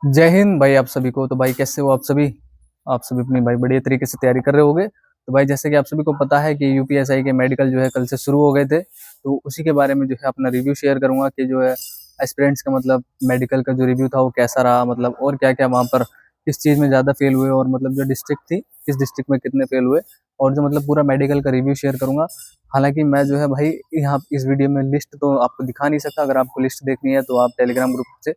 जय हिंद भाई आप सभी को। तो भाई कैसे हो आप सभी अपनी भाई बढ़िया तरीके से तैयारी कर रहे होगे। तो भाई जैसे कि आप सभी को पता है कि यूपीएसआई के मेडिकल जो है कल से शुरू हो गए थे, तो उसी के बारे में जो है अपना रिव्यू शेयर करूंगा कि जो है एस्पिरेंट्स का मतलब मेडिकल का जो रिव्यू था वो कैसा रहा, मतलब और क्या क्या वहाँ पर किस चीज़ में ज़्यादा फेल हुए, और मतलब जो डिस्ट्रिक्ट थी किस डिस्ट्रिक्ट में कितने फेल हुए, और जो मतलब पूरा मेडिकल का रिव्यू शेयर करूंगा। हालांकि मैं जो है भाई यहाँ इस वीडियो में लिस्ट तो आपको दिखा नहीं सकता। अगर आपको लिस्ट देखनी है तो आप टेलीग्राम ग्रुप से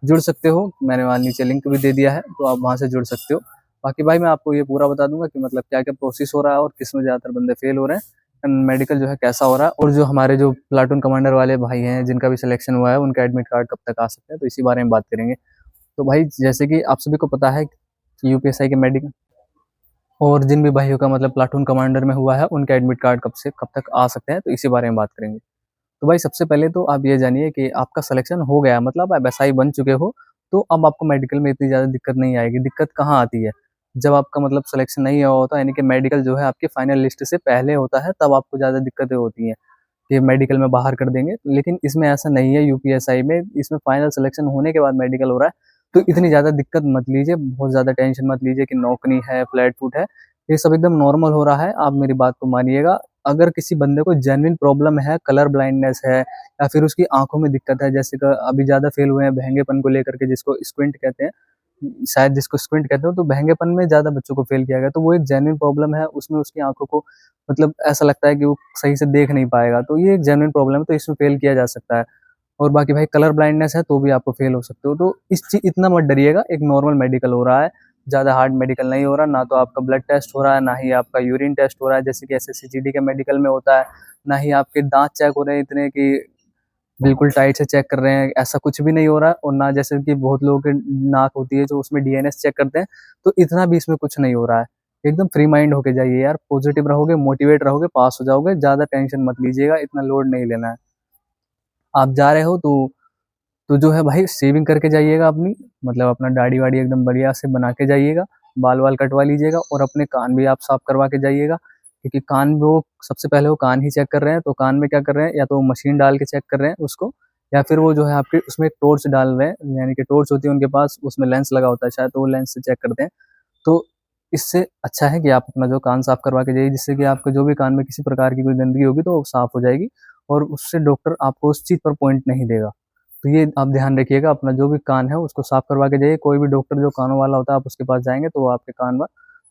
जुड़ सकते हो, मैंने वहाँ नीचे लिंक भी दे दिया है, तो आप वहाँ से जुड़ सकते हो। बाकी भाई मैं आपको ये पूरा बता दूंगा कि मतलब क्या क्या प्रोसेस हो रहा है और किस में ज़्यादातर बंदे फेल हो रहे हैं, मेडिकल जो है कैसा हो रहा है, और जो हमारे जो प्लाटून कमांडर वाले भाई हैं जिनका भी सिलेक्शन हुआ है उनका एडमिट कार्ड कब तक आ सकता है, तो इसी बारे में बात करेंगे। तो भाई जैसे कि आप सभी को पता है कि यूपीएसआई के मेडिकल और जिन भी भाइयों का मतलब प्लाटून कमांडर में हुआ है उनका एडमिट कार्ड कब से कब तक आ सकते हैं, तो इसी बारे में बात करेंगे। तो भाई सबसे पहले तो आप ये जानिए कि आपका सिलेक्शन हो गया, मतलब आप एसआई बन चुके हो, तो अब आपको मेडिकल में इतनी ज़्यादा दिक्कत नहीं आएगी। दिक्कत कहाँ आती है, जब आपका मतलब सिलेक्शन नहीं हुआ होता, यानी कि मेडिकल जो है आपकी फाइनल लिस्ट से पहले होता है, तब आपको ज़्यादा दिक्कतें होती हैं कि मेडिकल में बाहर कर देंगे। लेकिन इसमें ऐसा नहीं है, यूपीएसआई में इसमें फाइनल सिलेक्शन होने के बाद मेडिकल हो रहा है, तो इतनी ज़्यादा दिक्कत मत लीजिए, बहुत ज़्यादा टेंशन मत लीजिए कि नौकरी है, फ्लैट फुट है। ये सब एकदम नॉर्मल हो रहा है, आप मेरी बात को मानिएगा। अगर किसी बंदे को जेन्युइन प्रॉब्लम है, कलर ब्लाइंडनेस है, या फिर उसकी आंखों में दिक्कत है, जैसे कि अभी ज़्यादा फेल हुए हैं बहंगेपन को लेकर के, जिसको स्क्विंट कहते हैं, शायद जिसको स्क्विंट कहते हो, तो बहंगेपन में ज़्यादा बच्चों को फेल किया गया, तो वो एक जेन्युइन प्रॉब्लम है। उसमें उसकी आंखों को मतलब ऐसा लगता है कि वो सही से देख नहीं पाएगा, तो ये एक जेन्युइन प्रॉब्लम है, तो इसमें फेल किया जा सकता है। और बाकी भाई कलर ब्लाइंडनेस है तो भी आपको फेल हो सकते हो, तो इस चीज इतना मत डरिएगा। एक नॉर्मल मेडिकल हो रहा है, ज़्यादा हार्ड मेडिकल नहीं हो रहा, ना तो आपका ब्लड टेस्ट हो रहा है, ना ही आपका यूरिन टेस्ट हो रहा है जैसे कि एसएससीजीडी के मेडिकल में होता है, ना ही आपके दांत चेक हो रहे हैं इतने कि बिल्कुल टाइट से चेक कर रहे हैं, ऐसा कुछ भी नहीं हो रहा है। और ना जैसे कि बहुत लोगों की नाक होती है जो उसमें डीएनएस चेक करते हैं, तो इतना भी इसमें कुछ नहीं हो रहा है। एकदम फ्री माइंड होके जाइए यार, पॉजिटिव रहोगे, मोटिवेट रहोगे, पास हो जाओगे। ज़्यादा टेंशन मत लीजिएगा, इतना लोड नहीं लेना है। आप जा रहे हो तो जो है भाई सेविंग करके जाइएगा अपनी, मतलब अपना दाढ़ी वाड़ी एकदम बढ़िया से बना के जाइएगा, बाल वाल कटवा लीजिएगा, और अपने कान भी आप साफ करवा के जाइएगा, क्योंकि कान वो सबसे पहले वो कान ही चेक कर रहे हैं। तो कान में क्या कर रहे हैं, या तो मशीन डाल के चेक कर रहे हैं उसको, या फिर वो जो है आपके उसमें टॉर्च डाल रहे हैं, यानी कि टॉर्च होती है उनके पास, उसमें लेंस लगा होता है शायद, तो वो लेंस से चेक करते हैं। तो इससे अच्छा है कि आप अपना जो कान साफ करवा के जाइए, जिससे कि आपके जो भी कान में किसी प्रकार की कोई गंदगी होगी तो वो साफ हो जाएगी, और उससे डॉक्टर आपको उस चीज़ पर पॉइंट नहीं देगा। तो ये आप ध्यान रखिएगा, अपना जो भी कान है उसको साफ करवा के जाइए। कोई भी डॉक्टर जो कानों वाला होता है आप उसके पास जाएंगे तो वो आपके कान में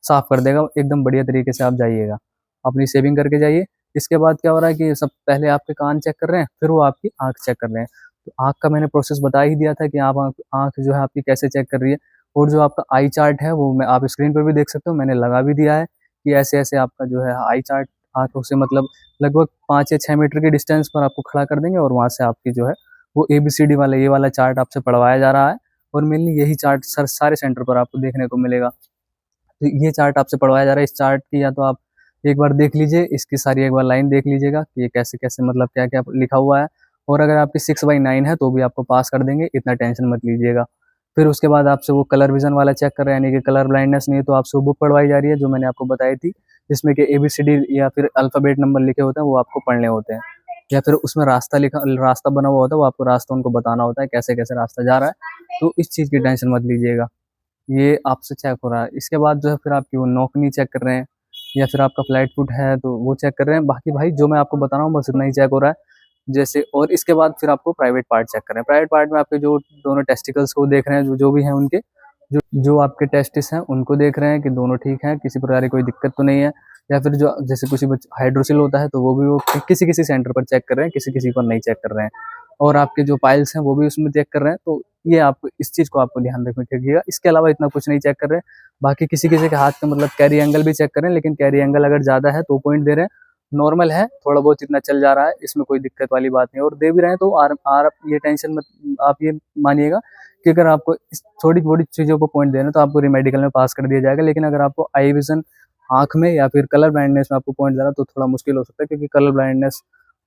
साफ कर देगा, एकदम बढ़िया तरीके से आप जाइएगा, अपनी सेविंग करके जाइए। इसके बाद क्या हो रहा है कि सब पहले आपके कान चेक कर रहे हैं, फिर वो आपकी आंख चेक कर रहे हैं। तो आंख का मैंने प्रोसेस बता ही दिया था कि आप आंख आंख जो है आपकी कैसे चेक कर रही है। और जो आपका आई चार्ट है वो मैं आप स्क्रीन पर भी देख सकते हो, मैंने लगा भी दिया है कि ऐसे ऐसे आपका जो है आई चार्ट आंखों से मतलब लगभग 5 या 6 मीटर के डिस्टेंस पर आपको खड़ा कर देंगे, और वहाँ से आपकी जो है वो एबीसीडी वाला ये वाला चार्ट आपसे पढ़वाया जा रहा है। और मेनली यही चार्ट सर सारे सेंटर पर आपको देखने को मिलेगा। तो ये चार्ट आपसे पढ़वाया जा रहा है, इस चार्ट की या तो आप एक बार देख लीजिए, इसकी सारी एक बार लाइन देख लीजिएगा कि ये कैसे कैसे मतलब क्या क्या लिखा हुआ है। और अगर आपकी 6/9 है तो भी आपको पास कर देंगे, इतना टेंशन मत लीजिएगा। फिर उसके बाद आपसे वो कलर विजन वाला चेक कर रहे हैं, यानी कि कलर ब्लाइंडनेस नहीं है तो आपसे वो बुक पढ़वाई जा रही है जो मैंने आपको बताई थी, जिसमें कि एबीसीडी या फिर अल्फ़ाबेट नंबर लिखे होते हैं, वो आपको पढ़ने होते हैं। या फिर उसमें रास्ता बना हुआ होता है, वो आपको रास्ता उनको बताना होता है कैसे कैसे रास्ता जा रहा है। तो इस चीज़ की टेंशन मत लीजिएगा, ये आपसे चेक हो रहा है। इसके बाद जो है फिर आपकी वो नौकनी चेक कर रहे हैं, या फिर आपका फ्लाइट फुट है तो वो चेक कर रहे हैं। बाकी भाई जो मैं आपको बता रहा हूँ बस इतना ही चेक हो रहा है। जैसे और इसके बाद फिर आपको प्राइवेट पार्ट चेक कर रहे हैं। प्राइवेट पार्ट में आपके जो दोनों टेस्टिकल्स को देख रहे हैं, जो जो भी हैं उनके जो जो आपके टेस्टिस हैं उनको देख रहे हैं कि दोनों ठीक हैं, किसी प्रकार की कोई दिक्कत तो नहीं है। या फिर जो जैसे कुछ हाइड्रोसिल होता है तो वो भी वो किसी किसी सेंटर पर चेक कर रहे हैं, किसी किसी पर नहीं चेक कर रहे हैं। और आपके जो पाइल्स हैं वो भी उसमें चेक कर रहे हैं। तो ये आप इस चीज़ को आपको ध्यान रखिएगा। इसके अलावा इतना कुछ नहीं चेक कर रहे हैं। बाकी किसी किसी के हाथ का मतलब कैरी एंगल भी चेक कर रहे हैं, लेकिन कैरी एंगल अगर ज़्यादा है तो पॉइंट दे रहे हैं, नॉर्मल है थोड़ा बहुत इतना चल जा रहा है, इसमें कोई दिक्कत वाली बात नहीं है। और दे भी रहे हैं तो आर ये टेंशन मत, आप ये मानिएगा कि अगर आपको इस छोटी छोटी चीज़ों को पॉइंट दे रहे हैं तो आपको मेडिकल में पास कर दिया जाएगा। लेकिन अगर आपको आई विजन आँख में या फिर कलर ब्लाइंडनेस में आपको पॉइंट देना तो थोड़ा मुश्किल हो सकता है, क्योंकि कलर ब्लाइंडनेस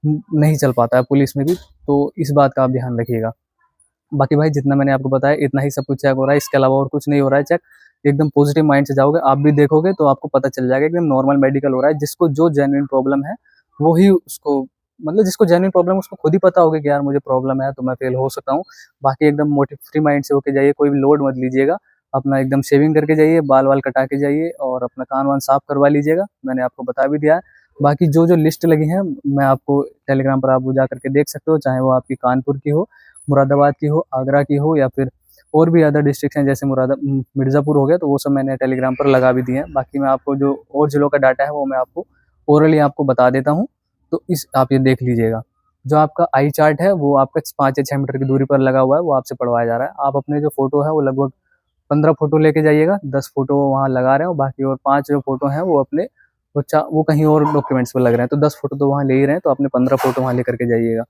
नहीं चल पाता है पुलिस में भी, तो इस बात का आप ध्यान रखिएगा। बाकी भाई जितना मैंने आपको बताया इतना ही सब कुछ चेक हो रहा है, इसके अलावा और कुछ नहीं हो रहा है चेक। एकदम पॉजिटिव माइंड से जाओगे, आप भी देखोगे तो आपको पता चल जाएगा एकदम नॉर्मल मेडिकल हो रहा है। जिसको जो जेन्युइन प्रॉब्लम है वो ही उसको मतलब जिसको जेन्युइन प्रॉब्लम है उसको खुद ही पता होगा कि यार मुझे प्रॉब्लम है तो मैं फेल हो सकता हूँ। बाकी एकदम मोटिव फ्री माइंड से होके जाइए, कोई भी लोड मत लीजिएगा। अपना एकदम शेविंग करके जाइए, बाल वाल कटा के जाइए और अपना कान वान साफ करवा लीजिएगा, मैंने आपको बता भी दिया है। बाकी जो जो लिस्ट लगी है मैं आपको टेलीग्राम पर आप वो जा करके देख सकते हो, चाहे वो आपकी कानपुर की हो, मुरादाबाद की हो, आगरा की हो, या फिर और भी अदर डिस्ट्रिक्ट हैं जैसे मिर्ज़ापुर हो गया, तो वो सब मैंने टेलीग्राम पर लगा भी दिए हैं। बाकी मैं आपको जो और जिलों का डाटा है वो मैं आपको ओरली आपको बता देता हूँ, तो इस आप ये देख लीजिएगा। जो आपका आई चार्ट है वो आपका 5 या 6 मीटर की दूरी पर लगा हुआ है, वो आपसे पढ़वाया जा रहा है। आप अपने जो फ़ोटो है वो लगभग 15 फ़ोटो लेके जाइएगा, 10 फ़ोटो वहाँ लगा रहे हो, बाकी और 5 जो फ़ोटो हैं वो अपने वो कहीं और डॉक्यूमेंट्स पे लग रहे हैं, तो 10 फ़ोटो तो वहाँ ले ही रहे हैं, तो अपने 15 फ़ोटो वहाँ लेकर के जाइएगा।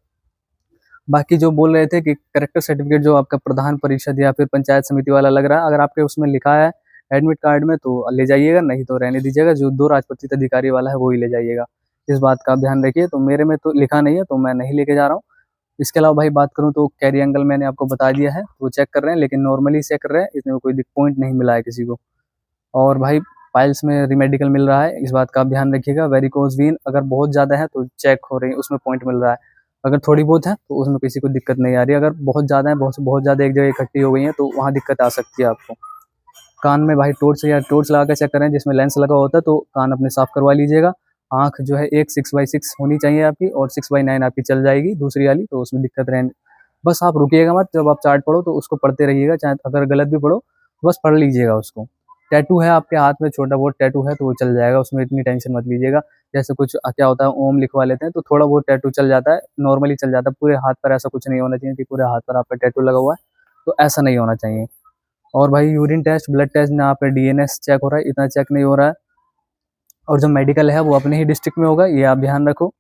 बाकी जो बोल रहे थे कि करेक्टर सर्टिफिकेट जो आपका प्रधान परिषद या फिर पंचायत समिति वाला लग रहा है, अगर आपके उसमें लिखा है एडमिट कार्ड में तो ले जाइएगा, नहीं तो रहने दीजिएगा। जो 2 राजपत्रित अधिकारी वाला है वो ही ले जाइएगा। इस बात का आप ध्यान रखिए। तो मेरे में तो लिखा नहीं है तो मैं नहीं लेके जा रहा हूँ। इसके अलावा भाई बात करूँ तो कैरी एंगल मैंने आपको बता दिया है, वो चेक कर रहे हैं, लेकिन नॉर्मली चेक कर रहे हैं, इसमें कोई पॉइंट नहीं मिला है किसी को। और भाई पाइल्स में रीमेडिकल मिल रहा है, इस बात का आप ध्यान रखिएगा। वेरिकोज वेन अगर बहुत ज़्यादा है तो चेक हो रही है, उसमें पॉइंट मिल रहा है। अगर थोड़ी बहुत है तो उसमें किसी को दिक्कत नहीं आ रही है। अगर बहुत ज़्यादा है, बहुत ज़्यादा एक जगह इकट्ठी हो गई है, तो वहाँ दिक्कत आ सकती है आपको। कान में भाई टॉर्च लगा के चेक करें, जिसमें लेंस लगा होता है, तो कान अपने साफ करवा लीजिएगा। आँख जो है एक 6x6 होनी चाहिए आपकी, और 6x9 आपकी चल जाएगी दूसरी वाली, तो उसमें दिक्कत रहने। बस आप रुकिएगा मत, जब आप चार्ट पढ़ो तो उसको पढ़ते रहिएगा, चाहे अगर गलत भी पढ़ो बस पढ़ लीजिएगा उसको। टैटू है आपके हाथ में, छोटा बहुत टैटू है तो वो चल जाएगा, उसमें इतनी टेंशन मत लीजिएगा। जैसे कुछ क्या होता है, ओम लिखवा लेते हैं तो थोड़ा बहुत टैटू चल जाता है, नॉर्मली चल जाता है। पूरे हाथ पर ऐसा कुछ नहीं होना चाहिए कि पूरे हाथ पर आपका टैटू लगा हुआ है, तो ऐसा नहीं होना चाहिए। और भाई यूरिन टेस्ट, ब्लड टेस्ट, ना पे डीएनएस चेक हो रहा है, इतना चेक नहीं हो रहा है। और जो मेडिकल है वो अपने ही डिस्ट्रिक्ट में होगा, ये आप ध्यान रखो।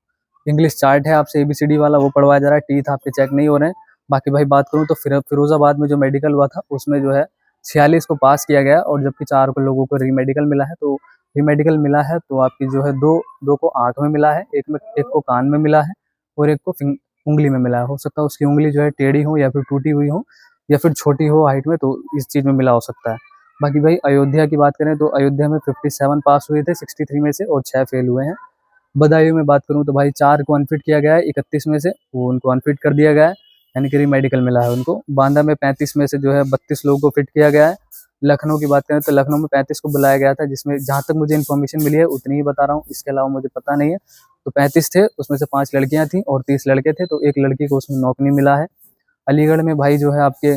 इंग्लिश चार्ट है आपसे एबीसीडी वाला, वो पढ़वाया जा रहा है। टीथ आपके चेक नहीं हो रहे हैं। बाकी भाई बात करूँ तो फिरोजाबाद में जो मेडिकल हुआ था उसमें जो है 46 को पास किया गया, और जबकि 4 को लोगों को रीमेडिकल मिला है। तो रीमेडिकल मिला है तो आपकी जो है दो को आंख में मिला है, एक को कान में मिला है, और एक को उंगली में मिला है। हो सकता है उसकी उंगली जो है टेढ़ी हो, या फिर टूटी हुई हो, या फिर छोटी हो हाइट में, तो इस चीज़ में मिला हो सकता है। बाकी भाई अयोध्या की बात करें तो अयोध्या में 57 पास हुए थे 63 में से, और 6 फेल हुए हैं। बदायूं में बात करूँ तो भाई 4 को अनफिट किया गया है 31 में से, वो उनको अनफिट कर दिया गया है, यानी कि रीमेडिकल मिला है उनको। बांदा में 35 में से जो है 32 लोगों को फिट किया गया है। लखनऊ की बात करें तो लखनऊ में 35 को बुलाया गया था, जिसमें जहाँ तक मुझे इन्फॉर्मेशन मिली है उतनी ही बता रहा हूँ, इसके अलावा मुझे पता नहीं है। तो 35 थे, उसमें से 5 लड़कियां थी और 30 लड़के थे, तो एक लड़की को उसमें नौकरी मिला है। अलीगढ़ में भाई जो है आपके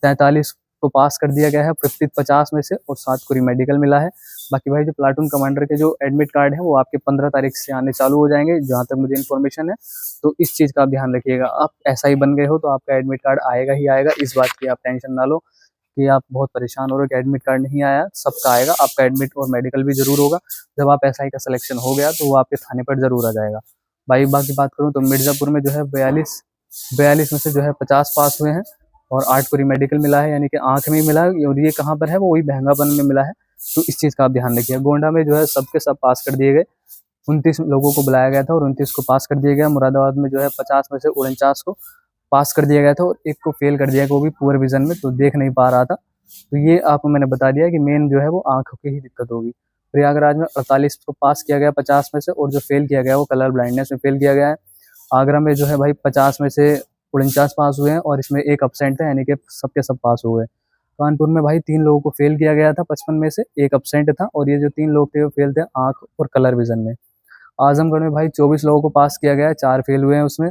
43 को पास कर दिया गया है 50 में से, और 7 को रीमेडिकल मिला है। बाकी भाई जो प्लाटून कमांडर के जो एडमिट कार्ड है वो आपके 15 तारीख से आने चालू हो जाएंगे, जहाँ तक मुझे इन्फॉर्मेशन है। तो इस चीज़ का आप ध्यान रखिएगा। आप ऐसा ही बन गए हो तो आपका एडमिट कार्ड आएगा ही आएगा, इस बात की आप टेंशन ना लो कि आप बहुत परेशान हो रहे हो कि एडमिट कार्ड नहीं आया। सबका आएगा, आपका एडमिट और मेडिकल भी जरूर होगा। जब आप एसआई का सिलेक्शन हो गया तो वो आपके थाने पर जरूर आ जाएगा। भाई बाकी बात करूँ तो मिर्ज़ापुर में जो है 42 में से जो है 50 पास हुए हैं, और 8 को रीमेडिकल मिला है, यानी कि आँख में ही मिला है। और ये कहाँ पर है, वो वही बहंगापन में मिला है, तो इस चीज़ का आप ध्यान रखिए। गोंडा में जो है सबके सब पास कर दिए गए, 29 लोगों को बुलाया गया था और 29 को पास कर दिया गया। मुरादाबाद में जो है 50 में से 49 को पास कर दिया गया था, और एक को फेल कर दिया गया, वो भी पुअर विजन में, तो देख नहीं पा रहा था। तो ये आपको मैंने बता दिया कि मेन जो है वो आँखों की ही दिक्कत होगी। प्रयागराज में 48 को पास किया गया 50 में से, और जो फेल किया गया वो कलर ब्लाइंडनेस में फेल किया गया है। आगरा में जो है भाई 50 में से 49 पास हुए हैं, और इसमें एक एब्सेंट था, यानी कि सबके सब पास हुए। कानपुर में भाई 3 लोगों को फेल किया गया था 55 में से, एक एब्सेंट था, और ये जो 3 लोग थे वो फेल थे आँख और कलर विजन में। आजमगढ़ में भाई 24 लोगों को पास किया गया है, 4 फेल हुए हैं उसमें।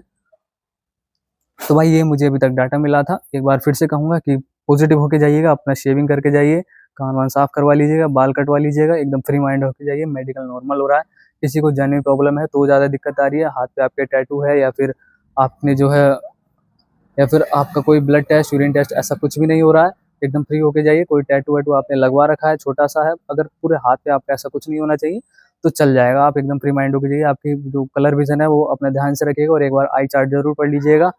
तो भाई ये मुझे अभी तक डाटा मिला था। एक बार फिर से कहूँगा कि पॉजिटिव होके जाइएगा, अपना शेविंग करके जाइए, कान वान साफ करवा लीजिएगा, बाल कटवा लीजिएगा, एकदम फ्री माइंड होके जाइए। मेडिकल नॉर्मल हो रहा है। किसी को जेन्युइन प्रॉब्लम है तो ज़्यादा दिक्कत आ रही है, हाथ पे आपके टैटू है, या फिर आपने जो है, या फिर आपका कोई ब्लड टेस्ट, यूरिन टेस्ट, ऐसा कुछ भी नहीं हो रहा है, एकदम फ्री होके जाइए। कोई टैटू वैटू आपने लगवा रखा है छोटा सा है, अगर पूरे हाथ पे आपका ऐसा कुछ नहीं होना चाहिए तो चल जाएगा। आप एकदम फ्री माइंड होके जाइए। आपकी जो कलर विजन है वो अपना ध्यान से रखिएगा, और एक बार आई चार्ट जरूर पढ़ लीजिएगा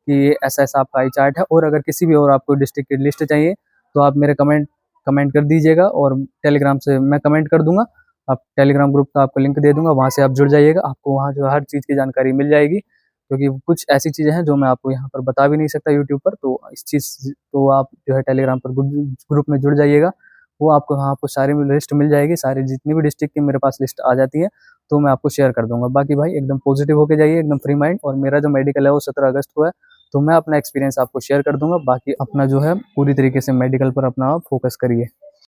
कि ये ऐसा ऐसा आपका आई चार्ट है। और अगर किसी भी और आपको डिस्ट्रिक्ट की लिस्ट चाहिए तो आप मेरे कमेंट कर दीजिएगा, और टेलीग्राम से मैं कमेंट कर दूंगा। आप टेलीग्राम ग्रुप का आपको लिंक दे दूंगा, वहाँ से आप जुड़ जाइएगा, आपको वहाँ जो हर चीज़ की जानकारी मिल जाएगी। क्योंकि कुछ ऐसी चीज़ें हैं जो मैं आपको यहाँ पर बता भी नहीं सकता यूट्यूब पर, तो इस चीज़ तो आप जो है टेलीग्राम पर ग्रुप में जुड़ जाइएगा। वो आपको वहाँ आपको सारी लिस्ट मिल जाएगी, सारी जितनी भी डिस्ट्रिक्ट की मेरे पास लिस्ट आ जाती है तो मैं आपको शेयर कर दूंगा। बाकी भाई एकदम पॉजिटिव होके जाइए, एकदम फ्री माइंड। और मेरा जो मेडिकल है वो 17 अगस्त को है, तो मैं अपना एक्सपीरियंस आपको शेयर कर दूंगा। बाकी अपना जो है पूरी तरीके से मेडिकल पर अपना आप फोकस करिए।